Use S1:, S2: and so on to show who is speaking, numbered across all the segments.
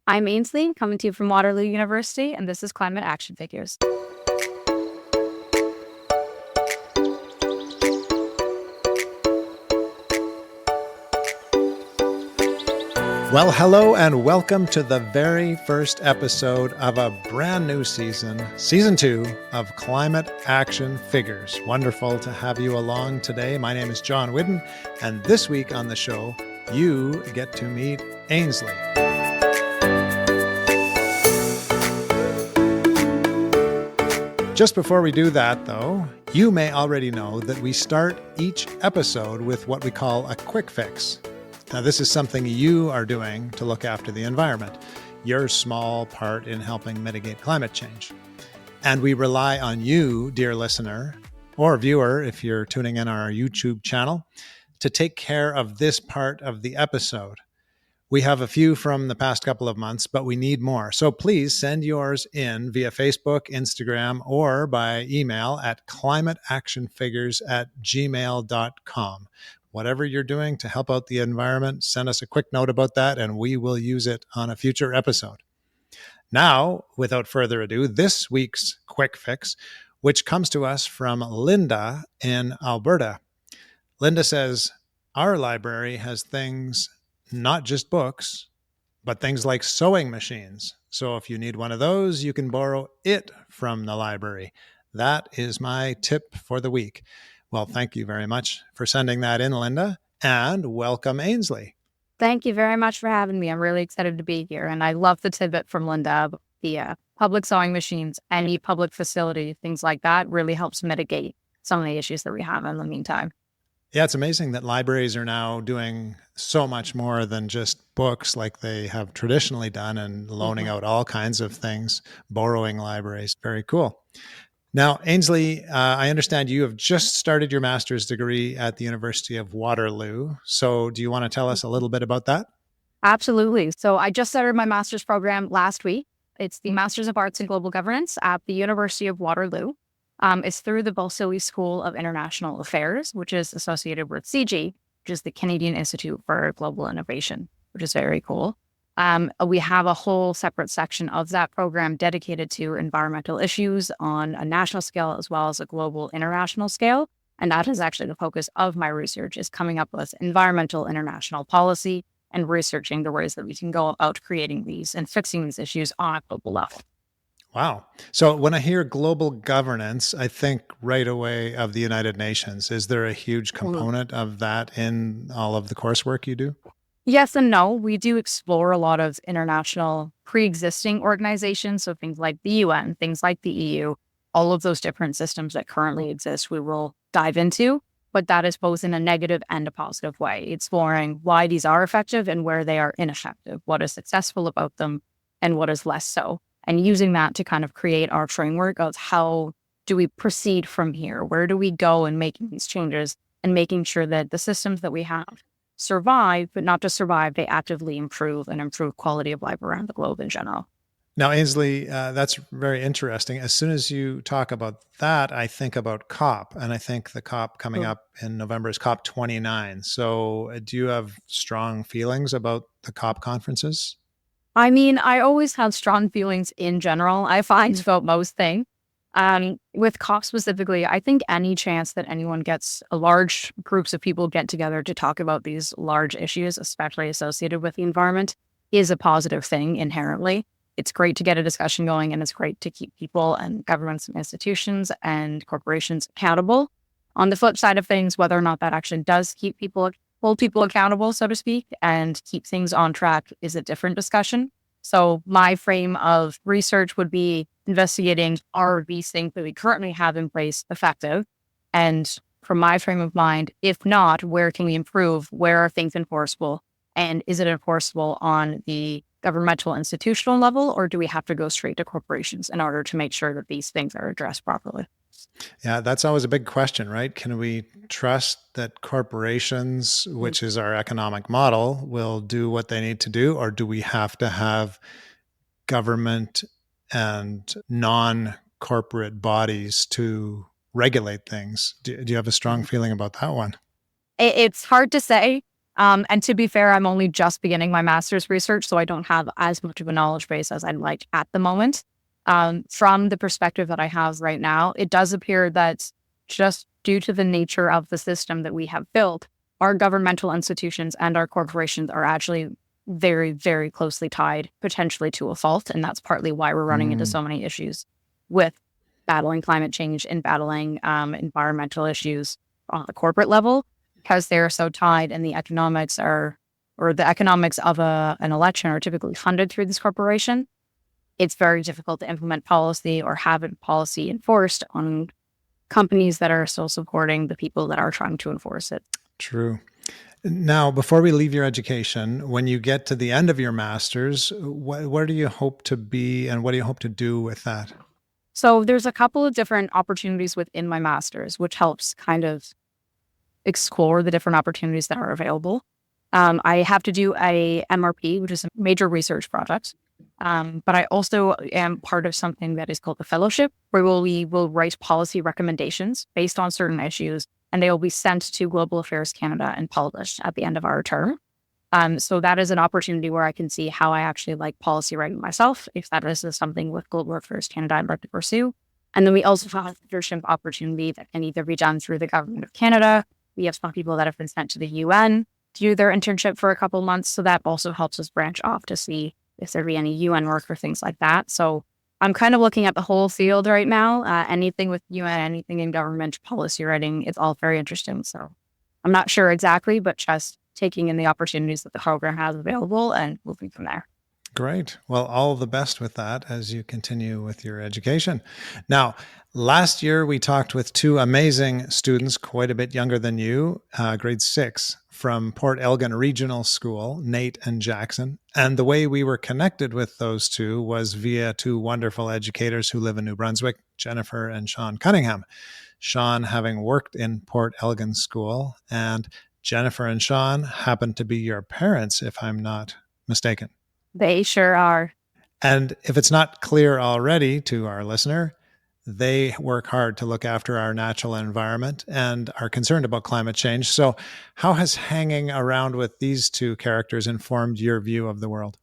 S1: I'm Ainsley, coming to you from Waterloo University, and this is Climate Action Figures.
S2: Well, hello and welcome to the very first episode of a brand new season, Season 2 of Climate Action Figures. Wonderful to have you along today. My name is John Whidden, and this week on the show, you get to meet Ainsley. Just before we do that, though, you may already know that we start each episode with what we call a QuickFix. Now, this is something you are doing to look after the environment, your small part in helping mitigate climate change. And we rely on you, dear listener, or viewer, if you're tuning in our YouTube channel, to take care of this part of the episode. We have a few from the past couple of months, but we need more. So please send yours in via Facebook, Instagram, or by email at climateactionfigures@gmail.com. Whatever you're doing to help out the environment, send us a quick note about that, and we will use it on a future episode. Now, without further ado, this week's Quick Fix, which comes to us from Linda in Alberta. Linda says, our library has things, not just books, but things like sewing machines. So if you need one of those, you can borrow it from the library. That is my tip for the week. Well, thank you very much for sending that in, Linda, and welcome, Ainsley.
S1: Thank you very much for having me. I'm really excited to be here, and I love the tidbit from Linda. The public sewing machines, any public facility, things like that really helps mitigate some of the issues that we have in the meantime.
S2: Yeah, it's amazing that libraries are now doing so much more than just books like they have traditionally done and loaning out all kinds of things, borrowing libraries. Very cool. Now, Ainsley, I understand you have just started your master's degree at the University of Waterloo. So do you want to tell us a little bit about that?
S1: Absolutely. So I just started my master's program last week. It's the Master's of Arts in Global Governance at the University of Waterloo. It's through the Balsillie School of International Affairs, which is associated with CG, which is the Canadian Institute for Global Innovation, which is very cool. We have a whole separate section of that program dedicated to environmental issues on a national scale as well as a global international scale. And that is actually the focus of my research, is coming up with environmental international policy and researching the ways that we can go about creating these and fixing these issues on a global level.
S2: Wow. So when I hear global governance, I think right away of the United Nations. Is there a huge component of that in all of the coursework you do?
S1: Yes and no. We do explore a lot of international pre-existing organizations. So things like the UN, things like the EU, all of those different systems that currently exist, we will dive into. But that is both in a negative and a positive way, exploring why these are effective and where they are ineffective, what is successful about them and what is less so. And using that to kind of create our framework of how do we proceed from here? Where do we go in making these changes and making sure that the systems that we have survive, but not just survive, they actively improve and improve quality of life around the globe in general.
S2: Now, Ainsley, that's very interesting. As soon as you talk about that, I think about COP, and I think the COP coming up in November is COP 29. So do you have strong feelings about the COP conferences?
S1: I mean, I always have strong feelings in general, I find, about most things. With COP specifically, I think any chance that anyone gets large groups of people get together to talk about these large issues, especially associated with the environment, is a positive thing inherently. It's great to get a discussion going, and it's great to keep people and governments and institutions and corporations accountable. On the flip side of things, whether or not that actually does hold people accountable, so to speak, and keep things on track is a different discussion. So my frame of research would be investigating, are these things that we currently have in place effective? And from my frame of mind, if not, where can we improve? Where are things enforceable? And is it enforceable on the governmental institutional level, or do we have to go straight to corporations in order to make sure that these things are addressed properly?
S2: Yeah, that's always a big question, right? Can we trust that corporations, which is our economic model, will do what they need to do? Or do we have to have government and non-corporate bodies to regulate things? Do you have a strong feeling about that one?
S1: It's hard to say. And to be fair, I'm only just beginning my master's research, so I don't have as much of a knowledge base as I'd like at the moment. From the perspective that I have right now, it does appear that just due to the nature of the system that we have built, our governmental institutions and our corporations are actually very, very closely tied, potentially to a fault. And that's partly why we're running into so many issues with battling climate change and battling environmental issues on the corporate level, because they're so tied, and the economics of an election are typically funded through this corporation. It's very difficult to implement policy or have a policy enforced on companies that are still supporting the people that are trying to enforce it.
S2: True. Now, before we leave your education, when you get to the end of your master's, where do you hope to be and what do you hope to do with that?
S1: So there's a couple of different opportunities within my master's, which helps kind of explore the different opportunities that are available. I have to do a MRP, which is a major research project. But I also am part of something that is called the fellowship, where we will write policy recommendations based on certain issues, and they will be sent to Global Affairs Canada and published at the end of our term. So that is an opportunity where I can see how I actually like policy writing myself, if that is something with Global Affairs Canada I'd like to pursue. And then we also have a leadership opportunity that can either be done through the Government of Canada. We have some people that have been sent to the UN to do their internship for a couple months. So that also helps us branch off to see if there be any UN work or things like that. So I'm kind of looking at the whole field right now. Anything with UN, anything in government policy writing, it's all very interesting. So I'm not sure exactly, but just taking in the opportunities that the program has available and moving from there.
S2: Great. Well, all the best with that as you continue with your education. Now, last year we talked with two amazing students, quite a bit younger than you, grade 6, from Port Elgin Regional School, Nate and Jackson. And the way we were connected with those two was via two wonderful educators who live in New Brunswick, Jennifer and Sean Cunningham. Sean having worked in Port Elgin School, and Jennifer and Sean happen to be your parents, if I'm not mistaken.
S1: They sure are.
S2: And if it's not clear already to our listener, they work hard to look after our natural environment and are concerned about climate change. So how has hanging around with these two characters informed your view of the world?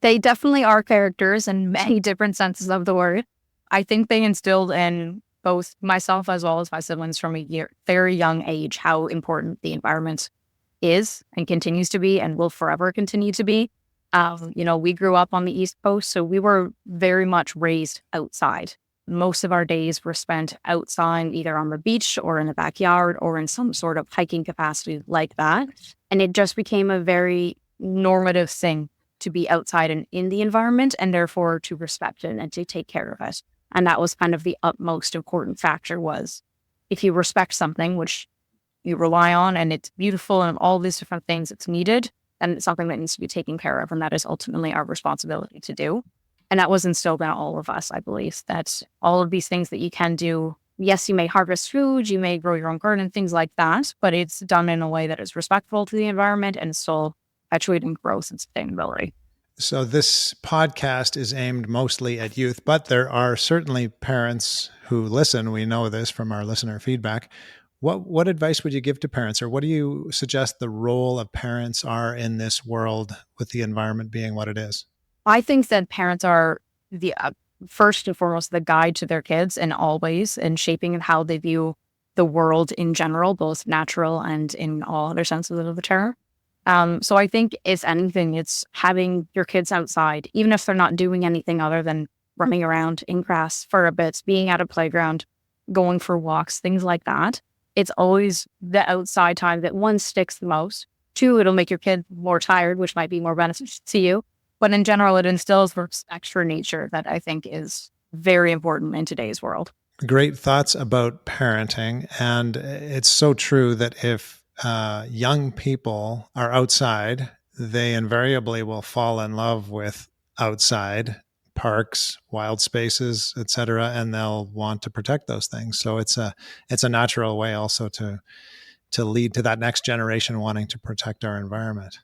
S1: They definitely are characters in many different senses of the word. I think they instilled in both myself as well as my siblings from a very young age how important the environment is and continues to be and will forever continue to be. We grew up on the East Coast, so we were very much raised outside. Most of our days were spent outside, either on the beach or in the backyard or in some sort of hiking capacity like that. And it just became a very normative thing to be outside and in the environment, and therefore to respect it and to take care of it. And that was kind of the utmost important factor, was if you respect something, which you rely on, and it's beautiful and all these different things it's needed, and it's something that needs to be taken care of. And that is ultimately our responsibility to do. And that was instilled in all of us, I believe, that all of these things that you can do, yes, you may harvest food, you may grow your own garden, things like that, but it's done in a way that is respectful to the environment and still perpetuating growth and sustainability.
S2: So this podcast is aimed mostly at youth, but there are certainly parents who listen. We know this from our listener feedback. What advice would you give to parents, or what do you suggest the role of parents are in this world with the environment being what it is?
S1: I think that parents are the first and foremost the guide to their kids in all ways, and shaping how they view the world in general, both natural and in all other senses of the term. So I think if anything, it's having your kids outside, even if they're not doing anything other than running around in grass for a bit, being at a playground, going for walks, things like that. It's always the outside time that, one, sticks the most. Two, it'll make your kid more tired, which might be more beneficial to you. But in general, it instills respect for nature that I think is very important in today's world.
S2: Great thoughts about parenting. And it's so true that if young people are outside, they invariably will fall in love with outside parks, wild spaces, etc., and they'll want to protect those things. So it's a natural way also to lead to that next generation wanting to protect our environment.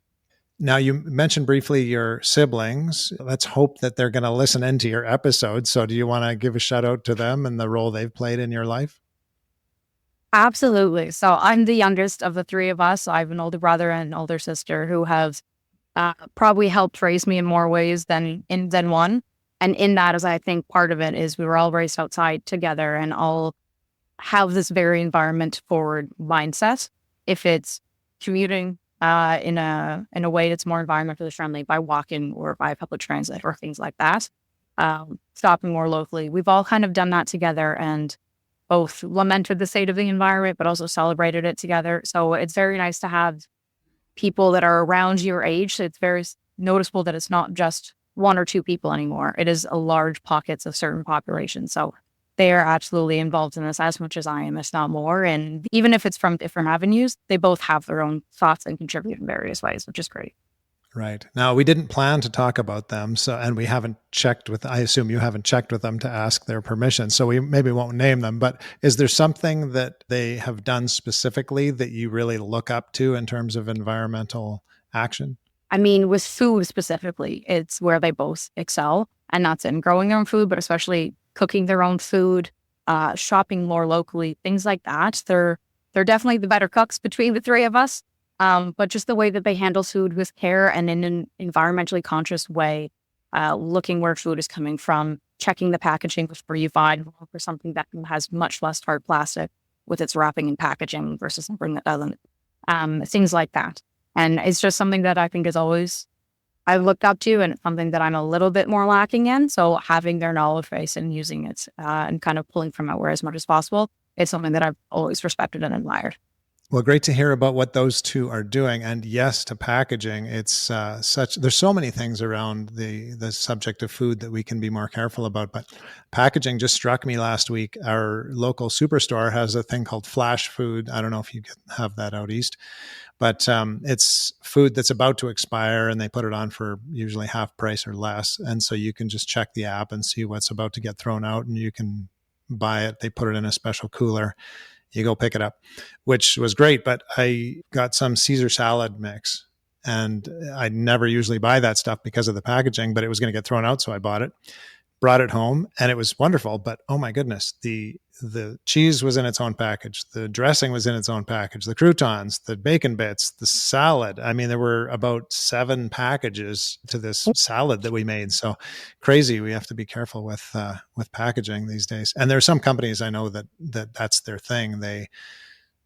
S2: Now, you mentioned briefly your siblings. Let's hope that they're going to listen into your episode. So do you want to give a shout out to them and the role they've played in your life?
S1: Absolutely. So I'm the youngest of the three of us. So I have an older brother and an older sister who have probably helped raise me in more ways than one. And in that, as I think part of it is we were all raised outside together and all have this very environment forward mindset. If it's commuting in a way that's more environmentally friendly by walking or by public transit or things like that, stopping more locally, we've all kind of done that together and both lamented the state of the environment, but also celebrated it together. So it's very nice to have people that are around your age. So it's very noticeable that it's not just one or two people anymore. It is a large pockets of certain populations. So they are absolutely involved in this as much as I am, if not more. And even if it's from different avenues, they both have their own thoughts and contribute in various ways, which is great.
S2: Right. Now, we didn't plan to talk about them, so and we haven't checked with, I assume you haven't checked with them to ask their permission, so we maybe won't name them, but is there something that they have done specifically that you really look up to in terms of environmental action?
S1: I mean, with food specifically, it's where they both excel, and that's in growing their own food, but especially cooking their own food, shopping more locally, things like that. They're definitely the better cooks between the three of us. But just the way that they handle food with care and in an environmentally conscious way, looking where food is coming from, checking the packaging before you buy for something that has much less hard plastic with its wrapping and packaging versus something that doesn't. Things like that. And it's just something that I think is always I've looked up to, and it's something that I'm a little bit more lacking in. So having their knowledge base and using it and kind of pulling from it where as much as possible is something that I've always respected and admired.
S2: Well, great to hear about what those two are doing. And yes, to packaging, it's there's so many things around the subject of food that we can be more careful about. But packaging just struck me last week. Our local superstore has a thing called flash food. I don't know if you have that out east, but it's food that's about to expire and they put it on for usually half price or less. And so you can just check the app and see what's about to get thrown out and you can buy it. They put it in a special cooler. You go pick it up, which was great. But I got some Caesar salad mix and I never usually buy that stuff because of the packaging, but it was going to get thrown out. So I bought it, brought it home, and it was wonderful. But oh my goodness, the cheese was in its own package. The dressing was in its own package. The croutons, the bacon bits, the salad. I mean, there were about 7 packages to this salad that we made. So crazy. We have to be careful with packaging these days. And there are some companies I know that's their thing. They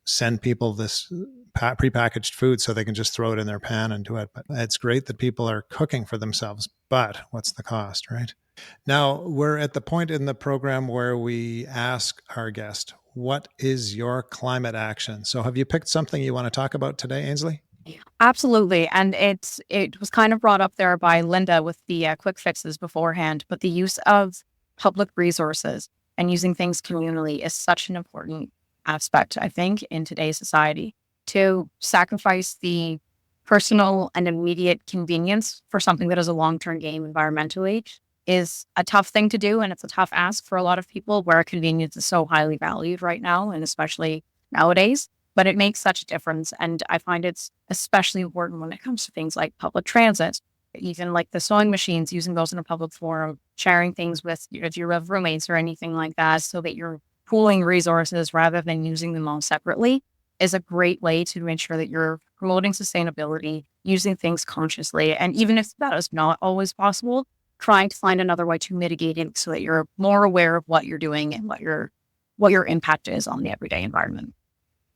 S2: send people this prepackaged food so they can just throw it in their pan and do it. But it's great that people are cooking for themselves. But what's the cost, right? Now, we're at the point in the program where we ask our guest, what is your climate action? So have you picked something you want to talk about today, Ainsley?
S1: Absolutely. And it was kind of brought up there by Linda with the quick fixes beforehand, but the use of public resources and using things communally is such an important aspect, I think, in today's society. To sacrifice the personal and immediate convenience for something that is a long-term gain environmentally is a tough thing to do. And it's a tough ask for a lot of people where convenience is so highly valued right now, and especially nowadays. But it makes such a difference. And I find it's especially important when it comes to things like public transit, even like the sewing machines, using those in a public forum, sharing things with if you have roommates or anything like that, so that you're pooling resources rather than using them all separately is a great way to ensure that you're promoting sustainability, using things consciously. And even if that is not always possible, trying to find another way to mitigate it so that you're more aware of what you're doing and what your impact is on the everyday environment.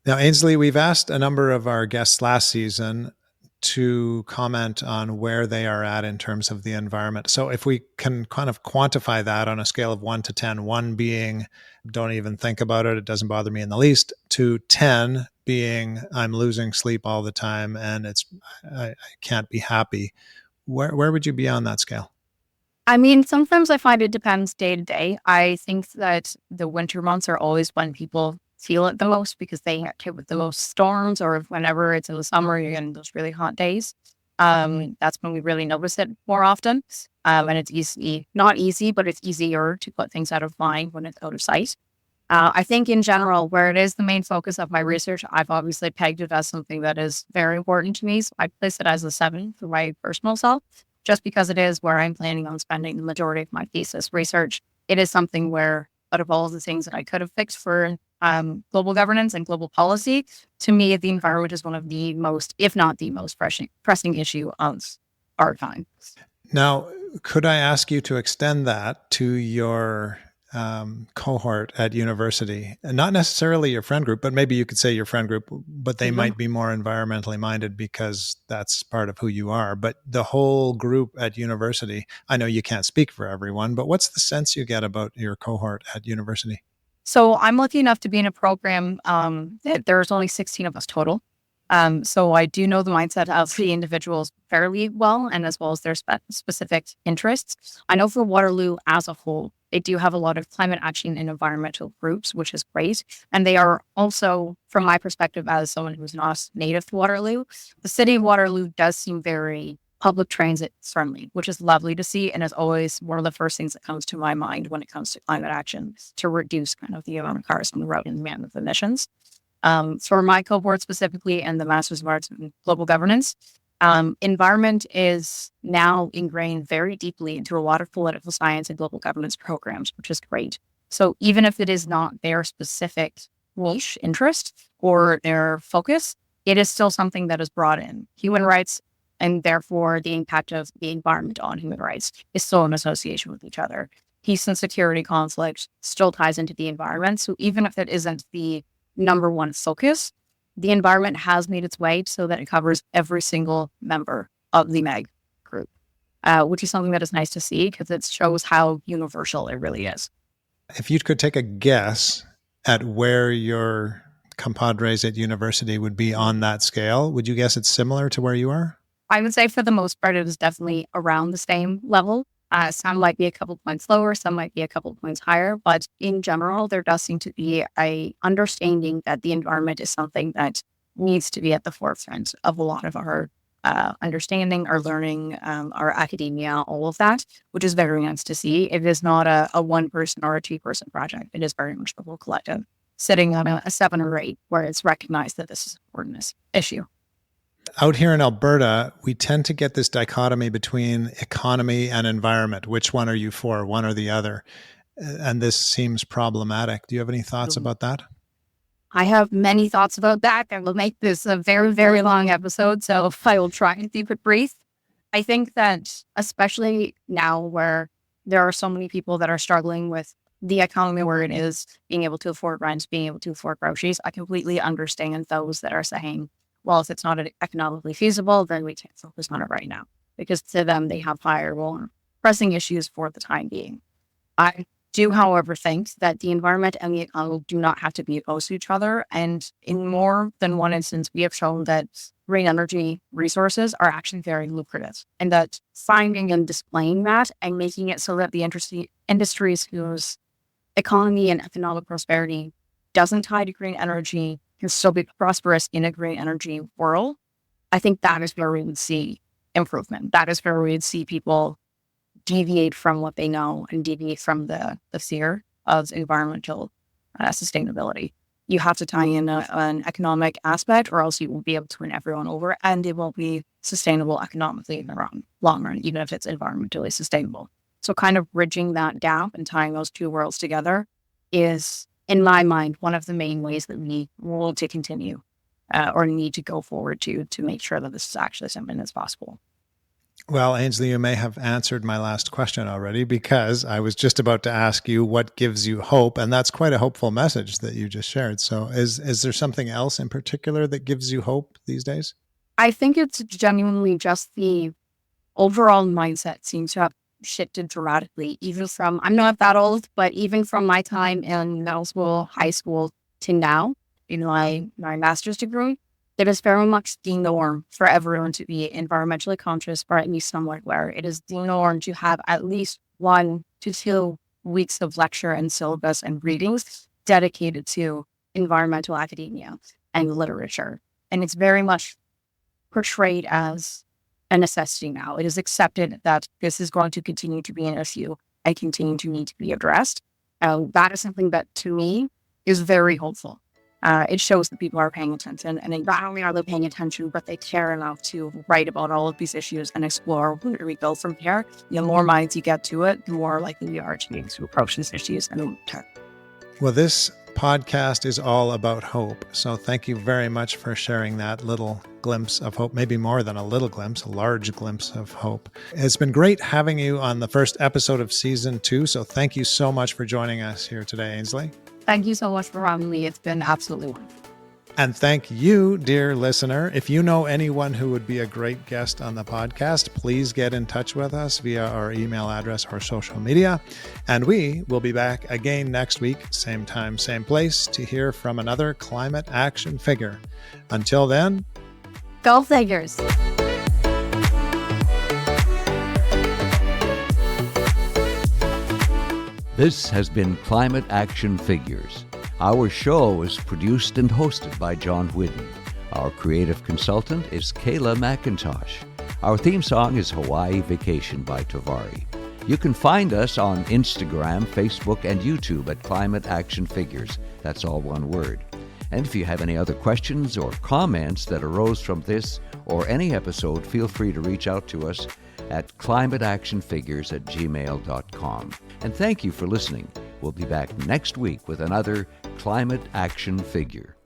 S2: Now, Ainsley, we've asked a number of our guests last season to comment on where they are at in terms of the environment. So if we can kind of quantify that on a scale of 1 to 10, 1 being don't even think about it, it doesn't bother me in the least, to 10 being I'm losing sleep all the time and I can't be happy. Where would you be on that scale?
S1: I mean, sometimes I find it depends day to day. I think that the winter months are always when people feel it the most because they get hit with the most storms, or whenever it's in the summer, you're getting those really hot days. That's when we really notice it more often. And it's not easy, but it's easier to put things out of mind when it's out of sight. I think in general, where it is the main focus of my research, I've obviously pegged it as something that is very important to me. So I place it as a 7 for my personal self, just because it is where I'm planning on spending the majority of my thesis research. It is something where, out of all the things that I could have fixed for global governance and global policy, to me, the environment is one of the most, if not the most pressing issue of our time.
S2: Now, could I ask you to extend that to your cohort at university? And not necessarily your friend group, but maybe you could say your friend group, but they might be more environmentally minded because that's part of who you are. But the whole group at university, I know you can't speak for everyone, but what's the sense you get about your cohort at university?
S1: So I'm lucky enough to be in a program that there's only 16 of us total. So I do know the mindset of the individuals fairly well, and as well as their specific interests. I know for Waterloo as a whole, they do have a lot of climate action and environmental groups, which is great. And they are also, from my perspective as someone who's not native to Waterloo, the city of Waterloo does seem very public transit friendly, which is lovely to see. And is always one of the first things that comes to my mind when it comes to climate action, to reduce kind of the amount of cars on the road and the amount of emissions. For my cohort specifically and the Master's of Arts in Global Governance, environment is now ingrained very deeply into a lot of political science and global governance programs, which is great. So even if it is not their specific niche interest or their focus, it is still something that is brought in. Human rights, and therefore the impact of the environment on human rights, is still in association with each other. Peace and security conflict still ties into the environment. So even if it isn't the number one focus, the environment has made its way so that it covers every single member of the MEG group, which is something that is nice to see because it shows how universal it really is.
S2: If you could take a guess at where your compadres at university would be on that scale, would you guess it's similar to where you are?
S1: I would say for the most part, it is definitely around the same level. Some might be a couple points lower, some might be a couple points higher, but in general, there does seem to be a understanding that the environment is something that needs to be at the forefront of a lot of our understanding, our learning, our academia, all of that, which is very nice to see. It is not a one person or a 2-person project. It is very much the whole collective sitting on a 7 or 8 where it's recognized that this is an important issue.
S2: Out here in Alberta, we tend to get this dichotomy between economy and environment. Which one are you for, one or the other? And this seems problematic. Do you have any thoughts about that?
S1: I have many thoughts about that, and we'll make this a very, very long episode, so I will try and keep it brief. I think that especially now where there are so many people that are struggling with the economy where it is, being able to afford rent, being able to afford groceries, I completely understand those that are saying, well, if it's not economically feasible, then we can't focus on it right now. Because to them, they have higher, more pressing issues for the time being. I do, however, think that the environment and the economy do not have to be opposed to each other. And in more than one instance, we have shown that green energy resources are actually very lucrative. And that finding and displaying that and making it so that the industries whose economy and economic prosperity doesn't tie to green energy can still be prosperous in a green energy world, I think that is where we would see improvement. That is where we would see people deviate from what they know and deviate from the fear of environmental sustainability. You have to tie in an economic aspect, or else you won't be able to win everyone over, and it won't be sustainable economically in the long run, even if it's environmentally sustainable. So kind of bridging that gap and tying those two worlds together is, in my mind, one of the main ways that we want to continue or need to go forward to make sure that this is actually something that's possible.
S2: Well, Ainsley, you may have answered my last question already, because I was just about to ask you what gives you hope, and that's quite a hopeful message that you just shared. So is there something else in particular that gives you hope these days?
S1: I think it's genuinely just the overall mindset seems to have shifted dramatically, even from, I'm not that old, but even from my time in middle school, high school to now in my master's degree, it is very much the norm for everyone to be environmentally conscious, or at least somewhat aware. It is the norm to have at least 1 to 2 weeks of lecture and syllabus and readings dedicated to environmental academia and literature. And it's very much portrayed as a necessity now. It is accepted that this is going to continue to be an issue and continue to need to be addressed. That is something that, to me, is very hopeful. It shows that people are paying attention, and not only are they paying attention, but they care enough to write about all of these issues and explore where we go from here. The more minds you get to it, the more likely we are to approach these issues and
S2: Well, this podcast is all about hope. So thank you very much for sharing that little glimpse of hope, maybe more than a little glimpse, a large glimpse of hope. It's been great having you on the first episode of season 2. So thank you so much for joining us here today, Ainsley.
S1: Thank you so much for having me. It's been absolutely wonderful.
S2: And thank you, dear listener. If you know anyone who would be a great guest on the podcast, please get in touch with us via our email address or social media. And we will be back again next week, same time, same place, to hear from another climate action figure. Until then,
S1: Go figures.
S3: This has been Climate Action Figures. Our show is produced and hosted by John Whidden. Our creative consultant is Kayla McIntosh. Our theme song is Hawaii Vacation by Tavari. You can find us on Instagram, Facebook, and YouTube at Climate Action Figures. That's all one word. And if you have any other questions or comments that arose from this or any episode, feel free to reach out to us at climateactionfigures@gmail.com. And thank you for listening. We'll be back next week with another Climate Action Figure.